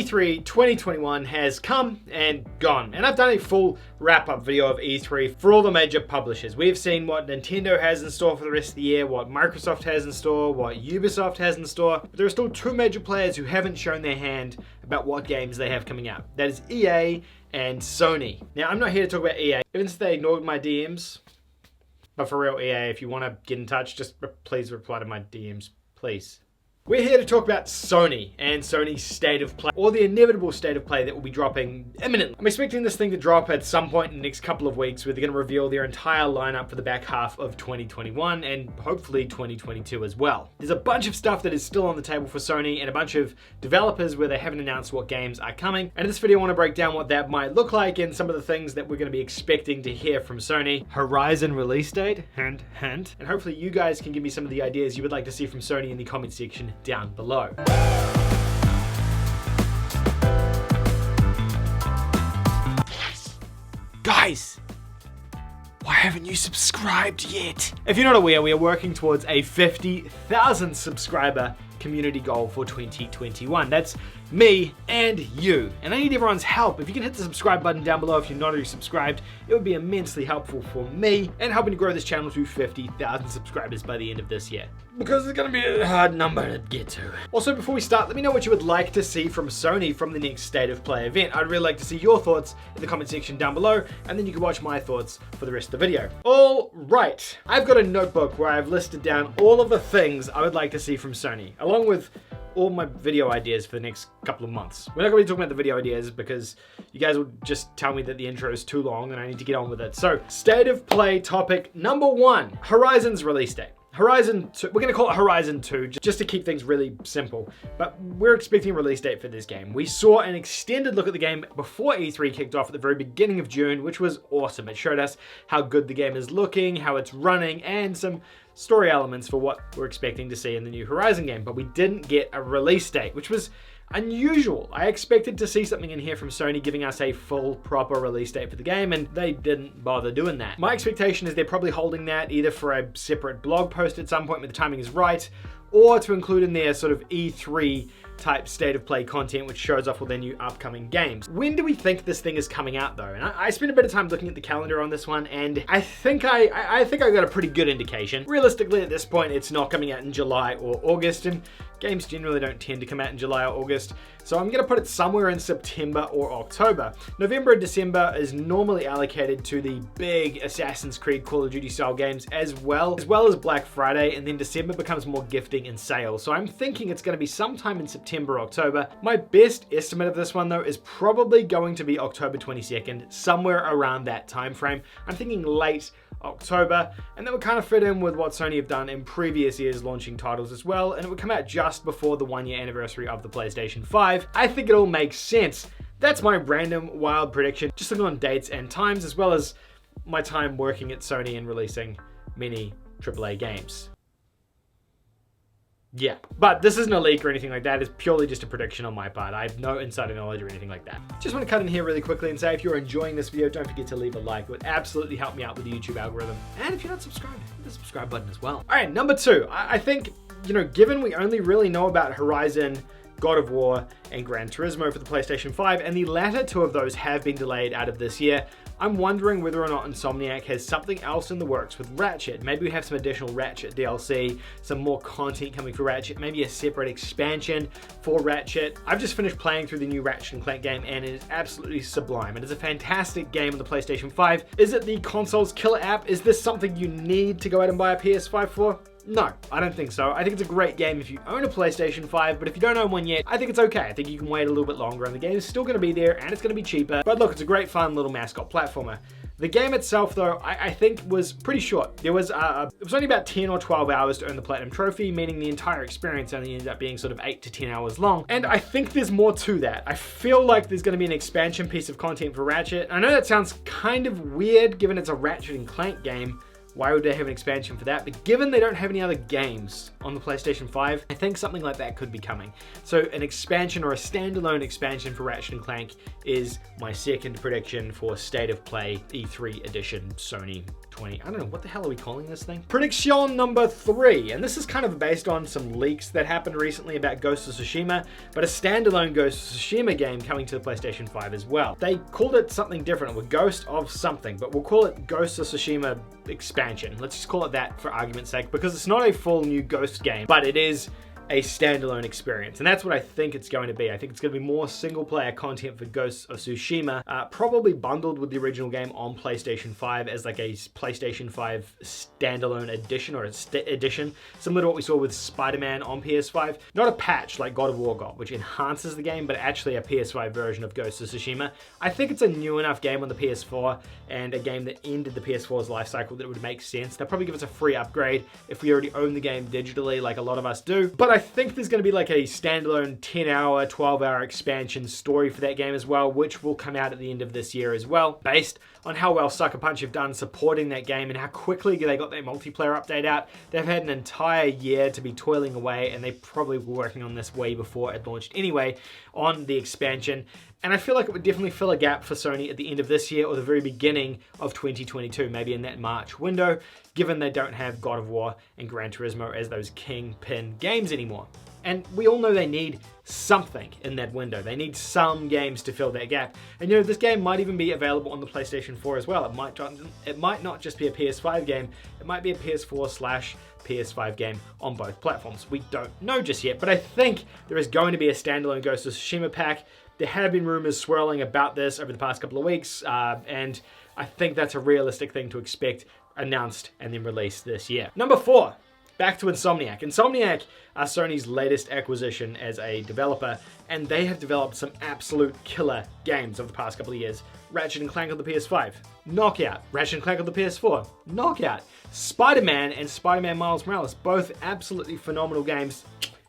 E3 2021 has come and gone, and I've done a full wrap-up video of E3 for all the major publishers. We've seen what Nintendo has in store for the rest of the year, what Microsoft has in store, what Ubisoft has in store, but there are still two major players who haven't shown their hand about what games they have coming out. That is EA and Sony. Now, I'm not here to talk about EA, even if they ignored my DMs, but for real, EA, if you want to get in touch, just please reply to my DMs, please. We're here to talk about Sony and Sony's state of play, or the inevitable state of play that will be dropping imminently. I'm expecting this thing to drop at some point in the next couple of weeks, where they're going to reveal their entire lineup for the back half of 2021 and hopefully 2022 as well. There's a bunch of stuff that is still on the table for Sony and a bunch of developers where they haven't announced what games are coming. And in this video, I want to break down what that might look like and some of the things that we're going to be expecting to hear from Sony. Horizon release date, hint, hint. And hopefully you guys can give me some of the ideas you would like to see from Sony in the comment section down below. Guys, why haven't you subscribed yet? If you're not aware, we are working towards a 50,000 subscriber community goal for 2021. That's me and you, and I need everyone's help. If you can hit the subscribe button down below if you're not already subscribed, it would be immensely helpful for me and helping to grow this channel to 50,000 subscribers by the end of this year, because it's going to be a hard number to get to. Also, before we start, let me know what you would like to see from Sony from the next State of Play event. I'd really like to see your thoughts in the comment section down below, and then you can watch my thoughts for the rest of the video. All right, I've got a notebook where I've listed down all of the things I would like to see from Sony, along with all my video ideas for the next couple of months. We're not going to be talking about the video ideas because you guys will just tell me that the intro is too long and I need to get on with it. So, State of Play topic number 1, Horizon's release date. Horizon 2, we're going to call it Horizon 2 just to keep things really simple, but we're expecting a release date for this game. We saw an extended look at the game before E3 kicked off at the very beginning of June, which was awesome. It showed us how good the game is looking, how it's running, and some story elements for what we're expecting to see in the new Horizon game, but we didn't get a release date, which was unusual. I expected to see something in here from Sony giving us a full, proper release date for the game, and they didn't bother doing that. My expectation is they're probably holding that either for a separate blog post at some point when the timing is right, or to include in their sort of E3 type State of Play content, which shows off all their new upcoming games. When do we think this thing is coming out though? And I spent a bit of time looking at the calendar on this one, and I think I got a pretty good indication. Realistically, at this point, it's not coming out in July or August, and games generally don't tend to come out in July or August, so I'm gonna put it somewhere in September or October. November and December is normally allocated to the big Assassin's Creed, Call of Duty style games as well as Black Friday, and then December becomes more gifting and sales. So I'm thinking it's gonna be sometime in September, October. My best estimate of this one though is probably going to be October 22nd, somewhere around that time frame. I'm thinking late October, and that would kind of fit in with what Sony have done in previous years launching titles as well, and it would come out just before the 1-year anniversary of the PlayStation 5. I think it all makes sense. That's my random wild prediction, just looking on dates and times, as well as my time working at Sony and releasing many AAA games. Yeah, but this isn't a leak or anything like that. It's purely just a prediction on my part. I have no insider knowledge or anything like that. Just want to cut in here really quickly and say, if you're enjoying this video, don't forget to leave a like. It would absolutely help me out with the YouTube algorithm. And if you're not subscribed, hit the subscribe button as well. All right, number 2. I think, given we only really know about Horizon, God of War, and Gran Turismo for the PlayStation 5, and the latter 2 of those have been delayed out of this year, I'm wondering whether or not Insomniac has something else in the works with Ratchet. Maybe we have some additional Ratchet DLC, some more content coming for Ratchet, maybe a separate expansion for Ratchet. I've just finished playing through the new Ratchet & Clank game, and it is absolutely sublime. It is a fantastic game on the PlayStation 5. Is it the console's killer app? Is this something you need to go out and buy a PS5 for? No, I don't think so. I think it's a great game if you own a PlayStation 5, but if you don't own one yet, I think it's okay. I think you can wait a little bit longer, and the game is still going to be there, and it's going to be cheaper. But look, it's a great fun little mascot platformer. The game itself, though, I think was pretty short. It was only about 10 or 12 hours to earn the Platinum Trophy, meaning the entire experience only ended up being sort of 8 to 10 hours long. And I think there's more to that. I feel like there's going to be an expansion piece of content for Ratchet. I know that sounds kind of weird, given it's a Ratchet & Clank game. Why would they have an expansion for that? But given they don't have any other games on the PlayStation 5, I think something like that could be coming. So an expansion or a standalone expansion for Ratchet & Clank is my second prediction for State of Play E3 edition Sony 2020. I don't know, what the hell are we calling this thing? Prediction number 3, and this is kind of based on some leaks that happened recently about Ghost of Tsushima, but a standalone Ghost of Tsushima game coming to the PlayStation 5 as well. They called it something different, with Ghost of something, but we'll call it Ghost of Tsushima expansion. Let's just call it that for argument's sake, because it's not a full new Ghost game, but it is a standalone experience, and that's what I think it's going to be. I think it's going to be more single-player content for Ghosts of Tsushima, probably bundled with the original game on PlayStation 5 as like a PlayStation 5 standalone edition or edition, similar to what we saw with Spider-Man on PS5. Not a patch like God of War got, which enhances the game, but actually a PS5 version of Ghosts of Tsushima. I think it's a new enough game on the PS4 and a game that ended the PS4's life cycle that it would make sense. They'll probably give us a free upgrade if we already own the game digitally like a lot of us do, but I think there's going to be like a standalone 10-hour, 12-hour expansion story for that game as well, which will come out at the end of this year as well, based on how well Sucker Punch have done supporting that game and how quickly they got their multiplayer update out. They've had an entire year to be toiling away, and they probably were working on this way before it launched anyway, on the expansion. And I feel like it would definitely fill a gap for Sony at the end of this year or the very beginning of 2022, maybe in that March window, given they don't have God of War and Gran Turismo as those kingpin games anymore. And we all know they need something in that window. They need some games to fill that gap. And you know, this game might even be available on the PlayStation 4 as well. It might not just be a PS5 game, it might be a PS4/PS5 game on both platforms. We don't know just yet, but I think there is going to be a standalone Ghost of Tsushima pack. There have been rumors swirling about this over the past couple of weeks, and I think that's a realistic thing to expect announced and then released this year. Number 4, back to Insomniac. Insomniac are Sony's latest acquisition as a developer, and they have developed some absolute killer games over the past couple of years. Ratchet & Clank on the PS5, knockout. Ratchet & Clank on the PS4, knockout. Spider-Man and Spider-Man Miles Morales, both absolutely phenomenal games.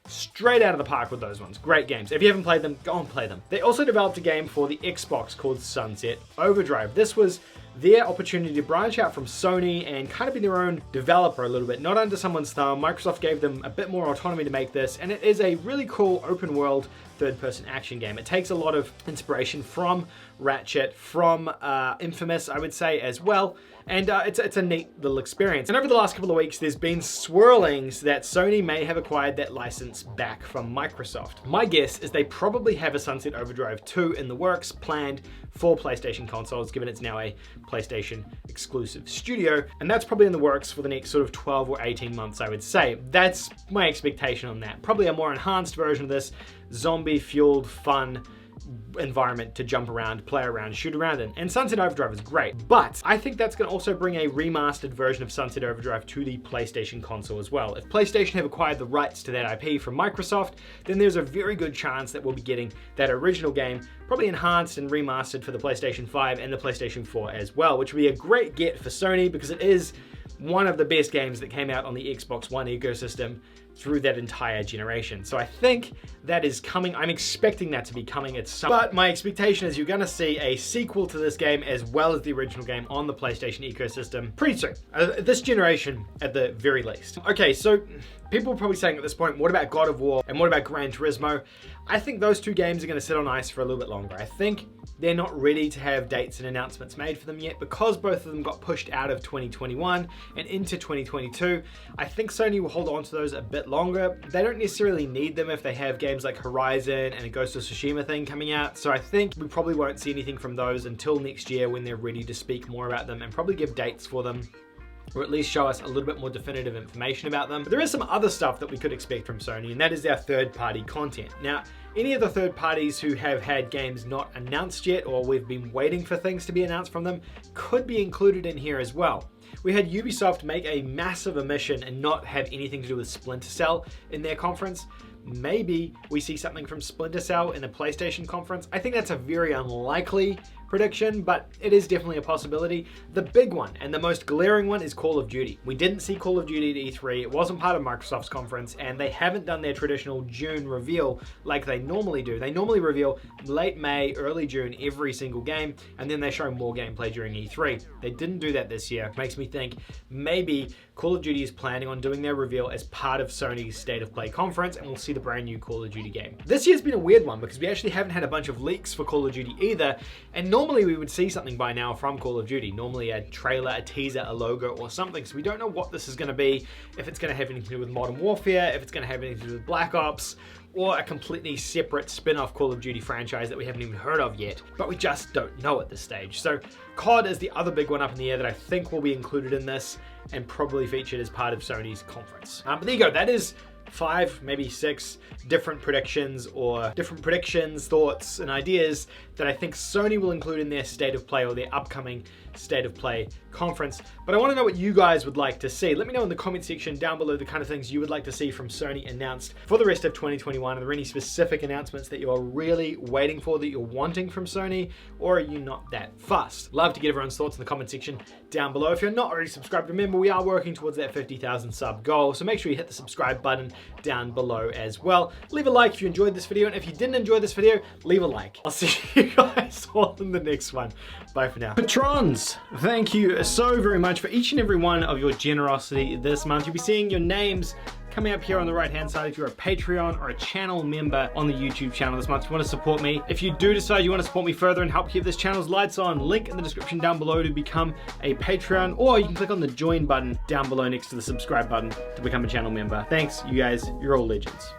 Straight out of the park with those ones. Great games. If you haven't played them, go and play them. They also developed a game for the Xbox called Sunset Overdrive. This was their opportunity to branch out from Sony and kind of be their own developer a little bit, not under someone's thumb. Microsoft gave them a bit more autonomy to make this, and it is a really cool open world third-person action game. It takes a lot of inspiration from Ratchet, from Infamous, I would say, as well. And it's a neat little experience. And over the last couple of weeks, there's been swirlings that Sony may have acquired that license back from Microsoft. My guess is they probably have a Sunset Overdrive 2 in the works planned for PlayStation consoles, given it's now a PlayStation exclusive studio. And that's probably in the works for the next sort of 12 or 18 months, I would say. That's my expectation on that. Probably a more enhanced version of this zombie-fueled, fun environment to jump around, play around, shoot around in. And Sunset Overdrive is great, but I think that's going to also bring a remastered version of Sunset Overdrive to the PlayStation console as well. If PlayStation have acquired the rights to that IP from Microsoft, then there's a very good chance that we'll be getting that original game probably enhanced and remastered for the PlayStation 5 and the PlayStation 4 as well, which would be a great get for Sony because it is one of the best games that came out on the Xbox One ecosystem through that entire generation. So I think that is coming. I'm expecting that to be coming at some, but my expectation is you're going to see a sequel to this game as well as the original game on the PlayStation ecosystem pretty soon. This generation at the very least. Okay, so people are probably saying at this point, what about God of War and what about Gran Turismo? I think those two games are going to sit on ice for a little bit longer. I think they're not ready to have dates and announcements made for them yet because both of them got pushed out of 2021 and into 2022. I think Sony will hold on to those a bit longer. They don't necessarily need them if they have games like Horizon and a Ghost of Tsushima thing coming out. So I think we probably won't see anything from those until next year when they're ready to speak more about them and probably give dates for them, or at least show us a little bit more definitive information about them. But there is some other stuff that we could expect from Sony, and that is their third-party content. Now, any of the third parties who have had games not announced yet, or we've been waiting for things to be announced from them, could be included in here as well. We had Ubisoft make a massive omission and not have anything to do with Splinter Cell in their conference. Maybe we see something from Splinter Cell in a PlayStation conference. I think that's a very unlikely prediction, but it is definitely a possibility. The big one and the most glaring one is Call of Duty. We didn't see Call of Duty at E3. It wasn't part of Microsoft's conference, and they haven't done their traditional June reveal like they normally do. They normally reveal late May, early June every single game, and then they show more gameplay during E3. They didn't do that this year. It makes me think maybe Call of Duty is planning on doing their reveal as part of Sony's State of Play conference, and we'll see the brand new Call of Duty game. This year's been a weird one because we actually haven't had a bunch of leaks for Call of Duty either, and normally we would see something by now from Call of Duty. Normally a trailer, a teaser, a logo, or something, so we don't know what this is going to be, if it's going to have anything to do with Modern Warfare, if it's going to have anything to do with Black Ops, or a completely separate spin-off Call of Duty franchise that we haven't even heard of yet, but we just don't know at this stage. So COD is the other big one up in the air that I think will be included in this and probably featured as part of Sony's conference. But there you go, that is 5, maybe 6 different predictions, thoughts, and ideas that I think Sony will include in their State of Play or their upcoming State of Play conference. But I want to know what you guys would like to see. Let me know in the comment section down below the kind of things you would like to see from Sony announced for the rest of 2021. Are there any specific announcements that you're really waiting for, that you're wanting from Sony, or are you not that fussed? Love to get everyone's thoughts in the comment section down below. If you're not already subscribed, remember we are working towards that 50,000 sub goal, so make sure you hit the subscribe button down below as well. Leave a like if you enjoyed this video, and if you didn't enjoy this video, leave a like. I'll see you guys all in the next one. Bye for now. Patrons, thank you so very much for each and every one of your generosity this month. You'll be seeing your names coming up here on the right hand side if you're a Patreon or a channel member on the YouTube channel this month. If you want to support me, if you do decide you want to support me further and help keep this channel's lights on, link in the description down below to become a Patreon, or you can click on the join button down below next to the subscribe button to become a channel member. Thanks, you guys, you're all legends.